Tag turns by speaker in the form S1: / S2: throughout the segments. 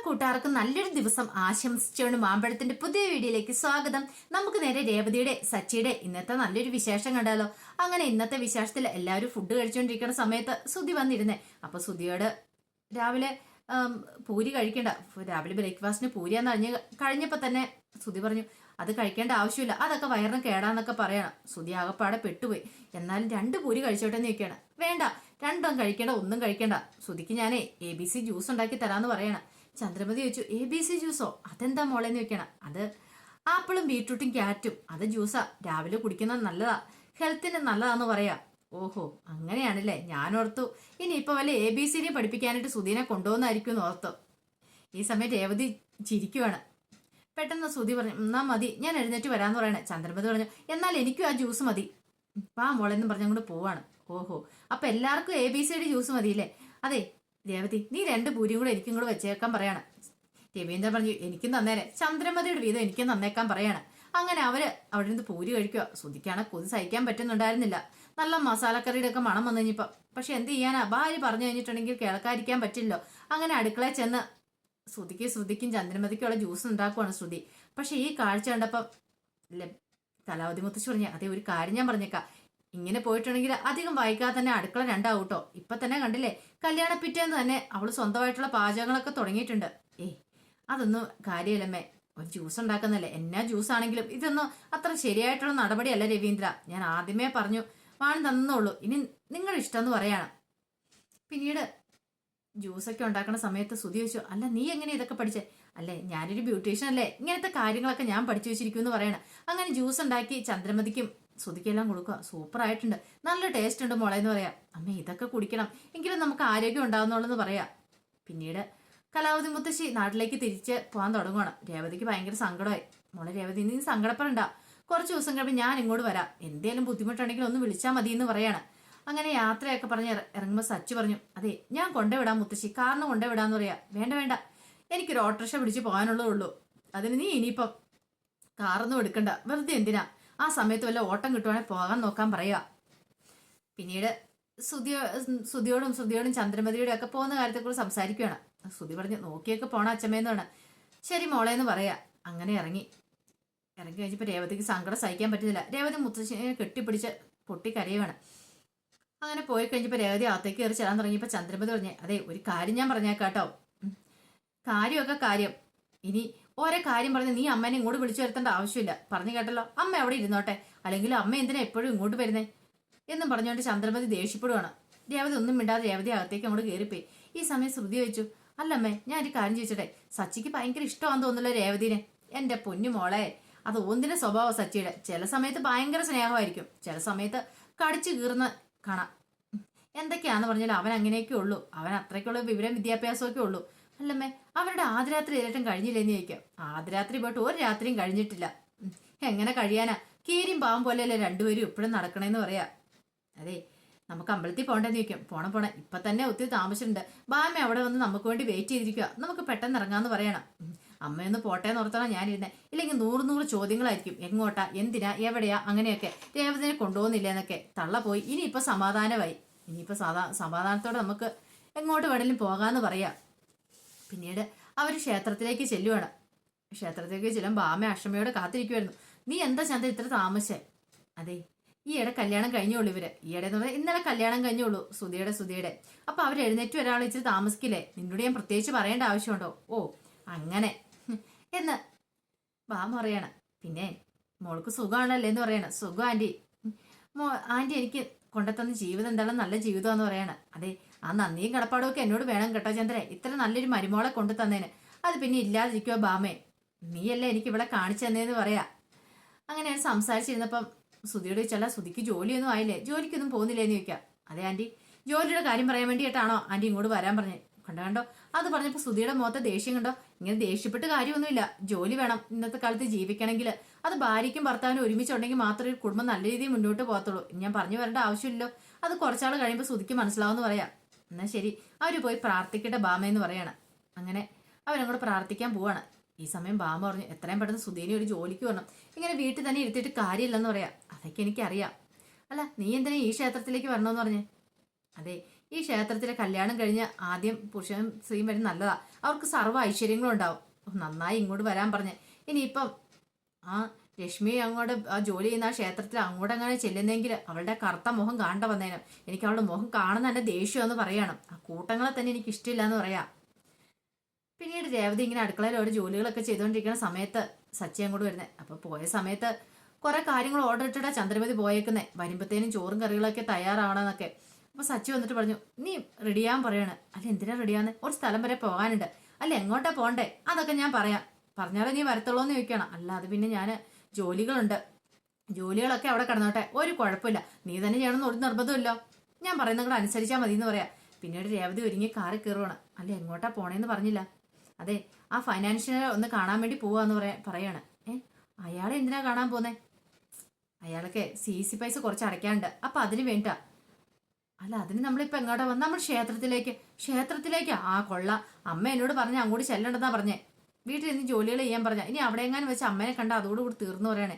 S1: കൂട്ടുകാർക്കും നല്ലൊരു ദിവസം ആശംസിച്ചുകൊണ്ട് മാമ്പഴത്തിന്റെ പുതിയ വീഡിയോയിലേക്ക് സ്വാഗതം. നമുക്ക് നേരെ രേവതിയുടെ സച്ചിയുടെ ഇന്നത്തെ നല്ലൊരു വിശേഷം കണ്ടാലോ. അങ്ങനെ ഇന്നത്തെ വിശേഷത്തിൽ എല്ലാവരും ഫുഡ് കഴിച്ചുകൊണ്ടിരിക്കുന്ന സമയത്ത് സുധി വന്നിരുന്നേ. അപ്പൊ സുധിയോട് രാവിലെ പൂരി കഴിക്കണ്ട, രാവിലെ ബ്രേക്ക്ഫാസ്റ്റിന് പൂരിയാന്ന് കഴിഞ്ഞപ്പോ തന്നെ സുധി പറഞ്ഞു അത് കഴിക്കേണ്ട ആവശ്യമില്ല, അതൊക്കെ വയറിന് കേടാന്നൊക്കെ പറയണം. സുധി ആകപ്പാടെ പെട്ടുപോയി. എന്നാലും 2 പൂരി കഴിച്ചോട്ടെ എന്ന് ചോദിക്കണം. വേണ്ട, 2 കഴിക്കേണ്ട, ഒന്നും കഴിക്കേണ്ട, സുധിക്ക് ഞാനേ ABC ജ്യൂസ് ഉണ്ടാക്കി തരാന്ന് പറയണം. ചന്ദ്രമതി ചോദിച്ചു, ABC ജ്യൂസോ? അതെന്താ മോളെന്ന് ചോദിക്കണം. അത് ആപ്പിളും ബീട്രൂട്ടും ക്യാരറ്റും, അത് ജ്യൂസാ, രാവിലെ കുടിക്കുന്നത് നല്ലതാ, ഹെൽത്തിന് നല്ലതാന്ന് പറയാ. ഓഹോ, അങ്ങനെയാണല്ലേ. ഞാനോർത്തു ഇനിയിപ്പോ വല്ല ABCD പഠിപ്പിക്കാനായിട്ട് സുധീനെ കൊണ്ടുപോകുന്നായിരിക്കും എന്ന് ഓർത്തു. ഈ സമയം രേവതി ചിരിക്കുവാണ്. പെട്ടെന്ന് സുധി പറഞ്ഞു, എന്നാ മതി, ഞാൻ എഴുന്നേറ്റ് വരാന്ന് പറയണേ. ചന്ദ്രമതി പറഞ്ഞു, എന്നാൽ എനിക്കും ആ ജ്യൂസ് മതി, പാ മോളെന്ന് പറഞ്ഞങ്ങോട്ട് പോവാണ്. ഓഹോ, അപ്പൊ എല്ലാവർക്കും ABCD ജ്യൂസ് മതിയില്ലേ? അതെ രേവതി, നീ 2 പൂരിയും കൂടെ എനിക്കും കൂടെ വെച്ചേക്കാൻ പറയണം. രവീന്ദ്രൻ പറഞ്ഞു, എനിക്കും തന്നേരെ, ചന്ദ്രമതിയുടെ വീതം എനിക്കും തന്നേക്കാൻ പറയാണ്. അങ്ങനെ അവര് അവിടെ നിന്ന് പൂരി കഴിക്കുക. സുധിക്കാണ് കൊതി സഹിക്കാൻ പറ്റുന്നുണ്ടായിരുന്നില്ല. നല്ല മസാലക്കറിയുടെ ഒക്കെ മണം വന്നു കഴിഞ്ഞപ്പോ. പക്ഷെ എന്ത് ചെയ്യാനാ, ഭാര്യ പറഞ്ഞു കഴിഞ്ഞിട്ടുണ്ടെങ്കിൽ കേൾക്കാതിരിക്കാൻ പറ്റില്ലോ. അങ്ങനെ അടുക്കളയിൽ ചെന്ന് ശ്രുതിക്കും ചന്ദ്രമതിക്കുള്ള ജ്യൂസ് ഉണ്ടാക്കുവാണ് ശ്രുതി. പക്ഷെ ഈ കാഴ്ച കണ്ടപ്പം കലാവതി മുത്തശ്ശി പറഞ്ഞ, അതേ ഒരു കാര്യം ഞാൻ പറഞ്ഞേക്കാം, ഇങ്ങനെ പോയിട്ടുണ്ടെങ്കിൽ അധികം വൈകാതെ തന്നെ അടുക്കള 2 ആവൂട്ടോ. ഇപ്പൊ തന്നെ കണ്ടില്ലേ, കല്യാണ പിറ്റേന്ന് തന്നെ അവള് സ്വന്തമായിട്ടുള്ള പാചകങ്ങളൊക്കെ തുടങ്ങിയിട്ടുണ്ട്. അതൊന്നും കാര്യമല്ലമ്മേ, ഒരു ജ്യൂസ് ഉണ്ടാക്കുന്നല്ലേ, എന്നാ ജ്യൂസ് ആണെങ്കിലും ഇതൊന്നും അത്ര ശരിയായിട്ടുള്ള നടപടിയല്ല രവീന്ദ്ര. ഞാൻ ആദ്യമേ പറഞ്ഞു, വാണ് തന്നോളൂ, ഇനി നിങ്ങളുടെ ഇഷ്ടം എന്ന് പറയാണ്. പിന്നീട് ജ്യൂസൊക്കെ ഉണ്ടാക്കുന്ന സമയത്ത് സുധി ചോദിച്ചു, അല്ല നീ എങ്ങനെ ഇതൊക്കെ പഠിച്ചേ? അല്ലേ, ഞാനൊരു ബ്യൂട്ടീഷ്യൻ അല്ലേ, ഇങ്ങനത്തെ കാര്യങ്ങളൊക്കെ ഞാൻ പഠിച്ചു വെച്ചിരിക്കും എന്ന് പറയണം. അങ്ങനെ ജ്യൂസ് ഉണ്ടാക്കി ചന്ദ്രമതിക്കും സുധിക്കെല്ലാം കൊടുക്കുക. സൂപ്പർ ആയിട്ടുണ്ട്, നല്ല ടേസ്റ്റ് ഉണ്ട് മോളെ എന്ന് പറയാം. അമ്മ ഇതൊക്കെ കുടിക്കണം, എങ്കിലും നമുക്ക് ആരോഗ്യം ഉണ്ടാവുന്നുള്ളെന്ന് പറയാം. പിന്നീട് കലാവതി മുത്തശ്ശി നാട്ടിലേക്ക് തിരിച്ച് പോകാൻ തുടങ്ങുകയാണ്. രേവതിക്ക് ഭയങ്കര സങ്കടമായി. മോളെ രേവതി, നീ സങ്കടപ്പെടണ്ട, കുറച്ച് ദിവസം കഴിയുമ്പോൾ ഞാൻ ഇങ്ങോട്ട് വരാം, എന്തേലും ബുദ്ധിമുട്ടുണ്ടെങ്കിൽ ഒന്ന് വിളിച്ചാൽ മതി എന്ന് പറയാണ്. അങ്ങനെ യാത്രയൊക്കെ പറഞ്ഞ് ഇറങ്ങുമ്പോൾ സച്ചി പറഞ്ഞു, അതെ ഞാൻ കൊണ്ടുവിടാം മുത്തശ്ശി, കാറിന് കൊണ്ടുവിടാന്ന് പറയാ. വേണ്ട വേണ്ട, എനിക്കൊരു ഓട്ടോറിക്ഷ പിടിച്ച് പോകാനുള്ളതുള്ളൂ, അതിന് നീ ഇനിയിപ്പം കാറൊന്നും എടുക്കണ്ട, വെറുതെ എന്തിനാ, ആ സമയത്ത് വല്ല ഓട്ടം കിട്ടുവാണെങ്കിൽ പോകാൻ നോക്കാൻ പറയുക. പിന്നീട് ശ്രുതിയോടും ചന്ദ്രമതിയോടും ഒക്കെ പോകുന്ന കാര്യത്തെക്കുറിച്ച് സംസാരിക്കുകയാണ്. ശ്രുതി പറഞ്ഞു, നോക്കിയൊക്കെ പോണ അച്ഛമ്മേന്ന് വേണം. ശരി മോളേന്ന് പറയാ. അങ്ങനെ ഇറങ്ങി കഴിഞ്ഞപ്പോൾ രേവതിക്ക് സങ്കടം സഹിക്കാൻ പറ്റുന്നില്ല. രേവതി മുത്തശ്ശിനെ കെട്ടിപ്പിടിച്ച് പൊട്ടിക്കരയുവാണ്. അങ്ങനെ പോയി കഴിഞ്ഞപ്പോൾ രേവതി അകത്തേക്ക് കയറി ചെല്ലാൻ തുടങ്ങിയപ്പോൾ ചന്ദ്രമതി പറഞ്ഞേ, അതെ ഒരു കാര്യം ഞാൻ പറഞ്ഞേക്കാട്ടോ. കാര്യമൊക്കെ കാര്യം, ഇനി ഓരോ കാര്യം പറഞ്ഞ് നീ അമ്മേനെ ഇങ്ങോട്ട് വിളിച്ചു വരുത്തേണ്ട ആവശ്യമില്ല, പറഞ്ഞു കേട്ടല്ലോ. അമ്മ അവിടെ ഇരുന്നോട്ടെ, അല്ലെങ്കിൽ അമ്മ എന്തിനാ എപ്പോഴും ഇങ്ങോട്ട് വരുന്നേ എന്നും പറഞ്ഞുകൊണ്ട് ചന്ദ്രമതി ദേഷ്യപ്പെടുവാണ്. രേവതി ഒന്നും മിണ്ടാതെ രേവതി അകത്തേക്ക് അങ്ങോട്ട് കയറിപ്പോയി. ഈ സമയം ശ്രുതി ചോദിച്ചു, അല്ലമ്മേ ഞാൻ ഒരു കാര്യം ചോദിച്ചോട്ടെ, സച്ചിക്ക് ഭയങ്കര ഇഷ്ടമാണെന്ന് തോന്നുന്നല്ലോ രേവതിനെ. എന്റെ പൊന്നു മോളെ, അത് ഒന്നിന്റെ സ്വഭാവം സച്ചിയുടെ. ചില സമയത്ത് ഭയങ്കര സ്നേഹമായിരിക്കും, ചില സമയത്ത് കടിച്ചു കീറുന്ന കാണാം. എന്തൊക്കെയാന്ന് പറഞ്ഞാൽ അവൻ അങ്ങനെയൊക്കെ ഉള്ളൂ, അവൻ അത്രയ്ക്കുള്ള വിവരം വിദ്യാഭ്യാസമൊക്കെ ഉള്ളൂ. അല്ലമ്മേ, അവരുടെ ആദ്യരാത്രി ഏറ്റും കഴിഞ്ഞില്ലെന്ന് ചോദിക്കാം. ആദ്യരാത്രി പോയിട്ട് ഒരു രാത്രിയും കഴിഞ്ഞിട്ടില്ല. എങ്ങനെ കഴിയാനാ, കീരിയും പാവം പോലെയല്ലേ രണ്ടുപേരും ഇപ്പോഴും നടക്കണേന്ന് പറയാ. അതെ, നമുക്ക് അമ്പലത്തിൽ പോകണ്ടെന്ന് ചോദിക്കും. പോണം, ഇപ്പൊ തന്നെ ഒത്തിരി താമസിച്ചിട്ടുണ്ട്, ബാമ അവിടെ വന്ന് നമുക്ക് വേണ്ടി വെയിറ്റ് ചെയ്തിരിക്കുക, നമുക്ക് പെട്ടെന്ന് ഇറങ്ങാന്ന് പറയണം. അമ്മയൊന്ന് പോട്ടേന്ന് ഓർത്തണം ഞാനിരുന്നേ, ഇല്ലെങ്കിൽ 100 ചോദ്യങ്ങളായിരിക്കും, എങ്ങോട്ടാ, എന്തിനാ, എവിടെയാ, അങ്ങനെയൊക്കെ, രേവതിനെ കൊണ്ടുപോകുന്നില്ല എന്നൊക്കെ. തള്ള പോയി, ഇനിയിപ്പോ സമാധാനമായി, ഇനിയിപ്പോ സമാധാനത്തോടെ നമുക്ക് എങ്ങോട്ട് വേണേലും പോകാന്ന് പറയാ. പിന്നീട് അവർ ക്ഷേത്രത്തിലേക്ക് ചെല്ലുവാണ്. ക്ഷേത്രത്തിലേക്ക് ചെല്ലും ബാമ അക്ഷമയോടെ കാത്തിരിക്കുമായിരുന്നു. നീ എന്താ ചന്ത ഇത്ര താമസിച്ചേ? അതെ, ഈയിടെ കല്യാണം കഴിഞ്ഞോളൂ ഇവര്. ഈയിടെ എന്ന് പറഞ്ഞാൽ ഇന്നലെ കല്യാണം കഴിഞ്ഞോളൂ സുധിയുടെ. അപ്പൊ അവർ എഴുന്നേറ്റ് ഒരാൾ ഇച്ചിരി താമസിക്കില്ലേ, നിന്നോട് ഞാൻ പ്രത്യേകിച്ച് പറയേണ്ട ആവശ്യമുണ്ടോ? ഓ അങ്ങനെ എന്ന് ബാമ പറയാണ്. പിന്നെ മോൾക്ക് സുഖമാണല്ലേ എന്ന് പറയണം. സുഖം ആന്റി. ആന്റി എനിക്ക് കൊണ്ടെത്തുന്ന ജീവിതം എന്തായാലും നല്ല ജീവിതമാണെന്ന് പറയാണ്. അതെ, ആ നന്ദിയും കടപ്പാടും ഒക്കെ എന്നോട് വേണം കേട്ടോ ചന്ദ്രൻ, ഇത്ര നല്ലൊരു മരുമോളെ കൊണ്ടു തന്നേന്. അത് പിന്നെ ഇല്ലാതിരിക്കുക ബാമേ, നീയല്ലേ എനിക്ക് ഇവിടെ കാണിച്ചു തന്നേന്ന് പറയാ. അങ്ങനെയാണ് സംസാരിച്ചിരുന്നപ്പം സുധിയോട് ചോദിച്ചാൽ, സുധിക്ക് ജോലിയൊന്നും ആയില്ലേ, ജോലിക്കൊന്നും പോകുന്നില്ലേന്ന് ചോദിക്കാം. അതെ ആന്റി, ജോലിയുടെ കാര്യം പറയാൻ വേണ്ടിയിട്ടാണോ ആന്റി ഇങ്ങോട്ട് വരാൻ പറഞ്ഞേ? കണ്ടോ അത് പറഞ്ഞപ്പോൾ സുധിയുടെ മുഖത്തെ ദേഷ്യം കണ്ടോ? ഇങ്ങനെ ദേഷ്യപ്പെട്ട് കാര്യമൊന്നുമില്ല, ജോലി വേണം, ഇന്നത്തെ കാലത്ത് ജീവിക്കണമെങ്കിൽ അത് ഭാര്യയ്ക്കും ഭർത്താവിനും ഒരുമിച്ചുണ്ടെങ്കിൽ മാത്രമേ ഒരു കുടുംബം നല്ല രീതിയിൽ മുന്നോട്ട് പോകത്തുള്ളൂ. ഞാൻ പറഞ്ഞു വരേണ്ട ആവശ്യമില്ലല്ലോ, അത് കുറച്ചാൾ കഴിയുമ്പോൾ സുധിക്ക് മനസ്സിലാവുമെന്ന് പറയാം. എന്നാൽ ശരി, അവര് പോയി പ്രാർത്ഥിക്കട്ടെ ബാമയെന്ന് പറയാണ്. അങ്ങനെ അവരങ്ങോട്ട് പ്രാർത്ഥിക്കാൻ പോവാണ്. ഈ സമയം ബാമ പറഞ്ഞു, എത്രയും പെട്ടെന്ന് സുധീനെ ഒരു ജോലിക്ക് വരണം, ഇങ്ങനെ വീട്ടിൽ തന്നെ ഇരുത്തിയിട്ട് കാര്യമില്ലെന്ന് പറയാം. അതൊക്കെ എനിക്കറിയാം. അല്ല നീ എന്തിനാ ഈ ക്ഷേത്രത്തിലേക്ക് വരണമെന്ന് പറഞ്ഞേ? അതെ, ഈ ക്ഷേത്രത്തിലെ കല്യാണം കഴിഞ്ഞ് ആദ്യം പുരുഷനും സ്ത്രീയും വരും നല്ലതാ, അവർക്ക് സർവ്വ ഐശ്വര്യങ്ങളും ഉണ്ടാവും. നന്നായി ഇങ്ങോട്ട് വരാൻ പറഞ്ഞ്. ഇനിയിപ്പം ആ രശ്മി അങ്ങോട്ട് ആ ജോലി ചെയ്യുന്ന ആ ക്ഷേത്രത്തിൽ അങ്ങോട്ട് അങ്ങനെ ചെല്ലുന്നെങ്കിൽ അവളുടെ കറുത്ത മുഖം കാണേണ്ട വന്നേനും. എനിക്ക് അവളുടെ മുഖം കാണുന്ന എൻ്റെ ദേഷ്യം എന്ന് പറയണം. ആ കൂട്ടങ്ങളെ തന്നെ എനിക്ക് ഇഷ്ടമില്ല എന്ന് പറയാം. പിന്നീട് രേവതി ഇങ്ങനെ അടുക്കളയിൽ ഓരോ ജോലികളൊക്കെ ചെയ്തുകൊണ്ടിരിക്കുന്ന സമയത്ത് സച്ചി അങ്ങോട്ട് വരുന്നത്. അപ്പൊ പോയ സമയത്ത് കുറെ കാര്യങ്ങൾ ഓർഡർ ഇട്ടിട്ടാ ചന്ദ്രമതി പോയേക്കുന്നേ. വരുമ്പത്തേനും ചോറും കറികളൊക്കെ തയ്യാറാവണമെന്നൊക്കെ. അപ്പൊ സച്ചി വന്നിട്ട് പറഞ്ഞു, നീ റെഡിയാൻ പറയാണ്. അല്ല എന്തിനാ റെഡിയാന്ന്? ഒരു സ്ഥലം വരെ പോകാനുണ്ട്. അല്ല എങ്ങോട്ടാ പോണ്ടേ? അതൊക്കെ ഞാൻ പറയാം. പറഞ്ഞാലേ നീ വരത്തുള്ളൂ എന്ന് ചോദിക്കണം. അല്ല അത് പിന്നെ ഞാൻ ജോലികളുണ്ട്, ജോലികളൊക്കെ അവിടെ കിടന്നോട്ടെ, ഒരു കുഴപ്പമില്ല, നീ തന്നെ ചെയ്യണമെന്ന് ഒരു നിർബന്ധമില്ലോ, ഞാൻ പറയുന്നത് കൂടെ അനുസരിച്ചാൽ മതി എന്ന് പറയാം. പിന്നീട് രേവതി ഒരുങ്ങി കാറിൽ കയറുവാണ്. അല്ല എങ്ങോട്ടാ പോണേന്ന് പറഞ്ഞില്ല. അതെ, ആ ഫൈനാൻഷ്യൽ ഒന്ന് കാണാൻ വേണ്ടി പോവാന്ന് പറയാണ്. അയാളെ എന്തിനാ കാണാൻ പോന്നേ? അയാളൊക്കെ CC പൈസ കുറച്ച് അടയ്ക്കാനുണ്ട്, അപ്പൊ അതിന് വേണ്ട. അല്ല അതിന് നമ്മളിപ്പോ എങ്ങോട്ടാ വന്ന? നമ്മൾ ക്ഷേത്രത്തിലേക്കാ. ആ കൊള്ള, അമ്മ എന്നോട് പറഞ്ഞ അങ്ങോട്ട് ചെല്ലണ്ടെന്നാ പറഞ്ഞേ. വീട്ടിൽ നിന്ന് ജോലികൾ ചെയ്യാൻ പറഞ്ഞ. ഇനി അവിടെ എങ്ങാനും വെച്ച് അമ്മേനെ കണ്ട അതോടുകൂടി തീർന്നു പറയണേ.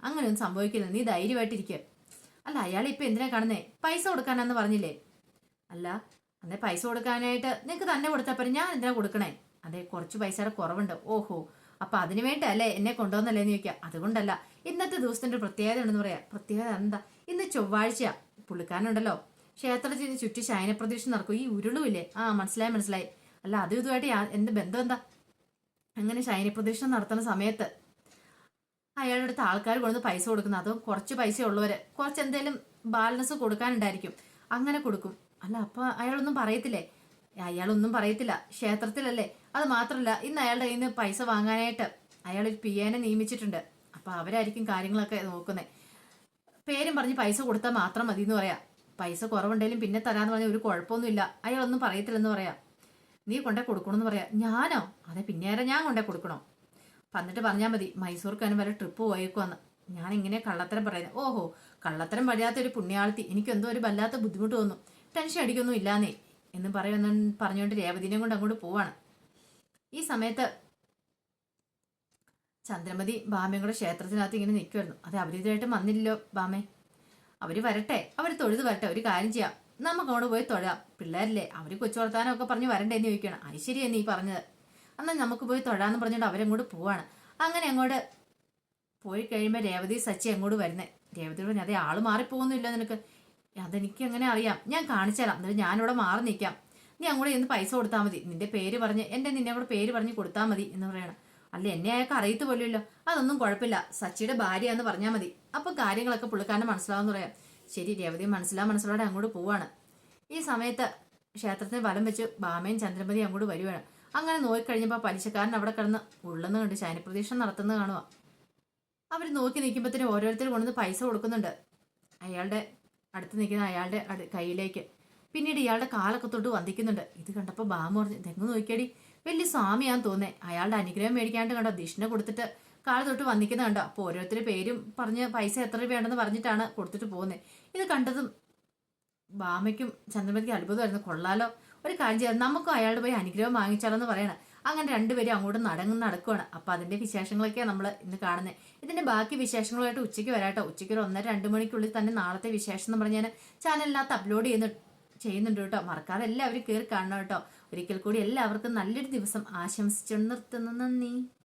S1: അങ്ങനെയൊന്നും സംഭവിക്കില്ല, നീ ധൈര്യമായിട്ടിരിക്കുക. അല്ല അയാൾ ഇപ്പൊ എന്തിനാ കാണുന്നേ? പൈസ കൊടുക്കാനാന്ന് പറഞ്ഞില്ലേ? അല്ല അന്നേ പൈസ കൊടുക്കാനായിട്ട് നിനക്ക് തന്നെ കൊടുത്തപ്പോ ഞാൻ എന്തിനാ കൊടുക്കണേ? അതെ, കുറച്ച് പൈസയുടെ കുറവുണ്ട്. ഓഹോ, അപ്പൊ അതിനു വേണ്ടല്ലേ എന്നെ കൊണ്ടുവന്നല്ലേന്ന് ചോദിക്കുക. അതുകൊണ്ടല്ല, ഇന്നത്തെ ദിവസത്തിന്റെ ഒരു പ്രത്യേകത ഉണ്ടെന്ന് പറയാം. പ്രത്യേകത എന്താ? ഇന്ന് ചൊവ്വാഴ്ച. പുള്ളിക്കാരനുണ്ടല്ലോ ക്ഷേത്രത്തിന് ചുറ്റി ശയനപ്രദീക്ഷ നടക്കും. ഈ ഉരുളുമില്ലേ? മനസ്സിലായി. അല്ല അതും ഇതുമായിട്ട് എന്ത് ബന്ധം എന്താ? അങ്ങനെ ശയനപ്രദീക്ഷ നടത്തുന്ന സമയത്ത് അയാളുടെ അടുത്ത് ആൾക്കാർ കൊണ്ടുവന്ന് പൈസ കൊടുക്കുന്നത്. അതും കുറച്ച് പൈസ ഉള്ളവര് കുറച്ച് എന്തെങ്കിലും ബാലൻസ് കൊടുക്കാനുണ്ടായിരിക്കും, അങ്ങനെ കൊടുക്കും. അല്ല അപ്പൊ അയാളൊന്നും പറയത്തില്ലേ? അയാളൊന്നും പറയത്തില്ല, ക്ഷേത്രത്തിലല്ലേ. അത് മാത്രമല്ല, ഇന്ന് അയാളുടെ കയ്യിൽ നിന്ന് പൈസ വാങ്ങാനായിട്ട് അയാൾ ഒരു PA നിയമിച്ചിട്ടുണ്ട്. അപ്പൊ അവരായിരിക്കും കാര്യങ്ങളൊക്കെ നോക്കുന്നത്. പേരും പറഞ്ഞ് പൈസ കൊടുത്താൽ മാത്രം മതി എന്ന് പറയാം. പൈസ കുറവുണ്ടെങ്കിലും പിന്നെ തരാന്ന് പറഞ്ഞാൽ ഒരു കുഴപ്പമൊന്നുമില്ല, അയാളൊന്നും പറയത്തില്ലെന്ന് പറയാം. നീ കൊണ്ടേ കൊടുക്കണമെന്ന് പറയാം. ഞാനോ? അതെ പിന്നേറെ ഞാൻ കൊണ്ടേ കൊടുക്കണോ? വന്നിട്ട് പറഞ്ഞാൽ മതി, മൈസൂർക്കാനും വരെ ട്രിപ്പ് പോയേക്കുവന്ന്. ഞാൻ ഇങ്ങനെ കള്ളത്തരം പറയുന്നത്. ഓഹോ, കള്ളത്തരം പറയാത്തൊരു പുണ്യാളത്തി, എനിക്കെന്തോ ഒരു വല്ലാത്ത ബുദ്ധിമുട്ട് തോന്നും, ടെൻഷൻ അടിക്കൊന്നും ഇല്ലാന്നേ എന്ന് പറഞ്ഞുകൊണ്ട് രേവതിനെ കൊണ്ട് അങ്ങോട്ട് പോവാണ്. ഈ സമയത്ത് ചന്ദ്രമതി ബാമയും കൂടെ ക്ഷേത്രത്തിനകത്ത് ഇങ്ങനെ നിൽക്കുമായിരുന്നു. അത് അവരിതായിട്ടും വന്നില്ലല്ലോ ബാമേ. അവര് വരട്ടെ, അവർ തൊഴുത് വരട്ടെ. ഒരു കാര്യം ചെയ്യാം, നമുക്ക് അങ്ങോട്ട് പോയി തൊഴാം. പിള്ളേരല്ലേ, അവര് കൊച്ചു വർത്താനം ഒക്കെ പറഞ്ഞ് വരണ്ടേന്ന് ചോദിക്കണം. ഐശ്വര്യ നീ പറഞ്ഞത്, എന്നാൽ നമുക്ക് പോയി തൊഴാന്ന് പറഞ്ഞിട്ട് അവരങ്ങോട്ട് പോവാണ്. അങ്ങനെ അങ്ങോട്ട് പോയി കഴിയുമ്പോൾ രേവതി സച്ചി അങ്ങോട്ട് വരുന്നേ. രേവതി പറഞ്ഞു, അതെ ആള് മാറിപ്പോകുന്നില്ല നിനക്ക്? അതെനിക്ക് അങ്ങനെ അറിയാം, ഞാൻ കാണിച്ചു തരാം, എന്നിട്ട് ഞാനിവിടെ മാറി നിൽക്കാം, നീ അങ്ങോട്ട് ചെന്ന് പൈസ കൊടുത്താൽ മതി, നിന്റെ പേര് പറഞ്ഞ് നിന്നെ കൂടെ പേര് പറഞ്ഞ് കൊടുത്താൽ മതി എന്ന് പറയണം. അല്ല എന്നെ അയാൾക്ക് അറിയത്ത് പോലുമല്ലോ. അതൊന്നും കുഴപ്പമില്ല, സച്ചിയുടെ ഭാര്യ എന്ന് പറഞ്ഞാൽ മതി, അപ്പൊ കാര്യങ്ങളൊക്കെ പുള്ളിക്കാരനെ മനസ്സിലാവെന്ന് പറയാം. ശരി, രേവതി മനസ്സിലാവോടെ അങ്ങോട്ട് പോവാണ്. ഈ സമയത്ത് ക്ഷേത്രത്തിന് വലം വെച്ച് ബാമയും ചന്ദ്രമതി അങ്ങോട്ട് വരുവാണ്. അങ്ങനെ നോക്കിക്കഴിഞ്ഞപ്പോൾ പലിശക്കാരൻ അവിടെ കിടന്ന് ഉള്ളെന്ന് കണ്ട് ശയനപ്രദീക്ഷ നടത്തുന്നത് കാണുക. അവർ നോക്കി നിൽക്കുമ്പോഴത്തേനും ഓരോരുത്തർ കൊണ്ടുവന്ന് പൈസ കൊടുക്കുന്നുണ്ട് അയാളുടെ അടുത്ത് നിൽക്കുന്ന അയാളുടെ കയ്യിലേക്ക്. പിന്നീട് ഇയാളുടെ കാലൊക്കെ തൊട്ട് വന്ദിക്കുന്നുണ്ട്. ഇത് കണ്ടപ്പോൾ ബാമ പറഞ്ഞു, തെങ്ങ് നോക്കിയടി, വലിയ സ്വാമിയാന്ന് തോന്നേ. അയാളുടെ അനുഗ്രഹം മേടിക്കാണ്ട് കണ്ടോ ദക്ഷിണ കൊടുത്തിട്ട് കാല് തൊട്ട് വന്നിക്കുന്ന കണ്ടോ. അപ്പോൾ ഓരോരുത്തർ പേരും പറഞ്ഞ് പൈസ എത്ര രൂപയുണ്ടെന്ന് പറഞ്ഞിട്ടാണ് കൊടുത്തിട്ട് പോകുന്നത്. ഇത് കണ്ടതും ബാമയ്ക്കും ചന്ദ്രമതിക്കും അത്ഭുതമായിരുന്നു. കൊള്ളാലോ, ഒരു കാര്യം ചെയ്യാം, നമുക്കും അയാളുടെ പോയി അനുഗ്രഹം വാങ്ങിച്ചാലെന്ന് പറയണം. അങ്ങനെ രണ്ടുപേരും അങ്ങോട്ട് നടക്കുവാണ്. അപ്പൊ അതിന്റെ വിശേഷങ്ങളൊക്കെയാണ് നമ്മൾ ഇന്ന് കാണുന്നത്. ഇതിന്റെ ബാക്കി വിശേഷങ്ങളുമായിട്ട് ഉച്ചയ്ക്ക് വരാട്ടോ. ഉച്ചയ്ക്ക് ഒരു 1:30-2 മണിക്കുള്ളിൽ തന്നെ നാളത്തെ വിശേഷം എന്ന് പറഞ്ഞാൽ ചാനലിനകത്ത് അപ്ലോഡ് ചെയ്യുന്നുണ്ട് കേട്ടോ. മറക്കാതെ എല്ലാവരും കയറി കാണണം കേട്ടോ. ഒരിക്കൽ കൂടി എല്ലാവർക്കും നല്ലൊരു ദിവസം ആശംസിച്ചു നിർത്തുന്നു. നന്ദി.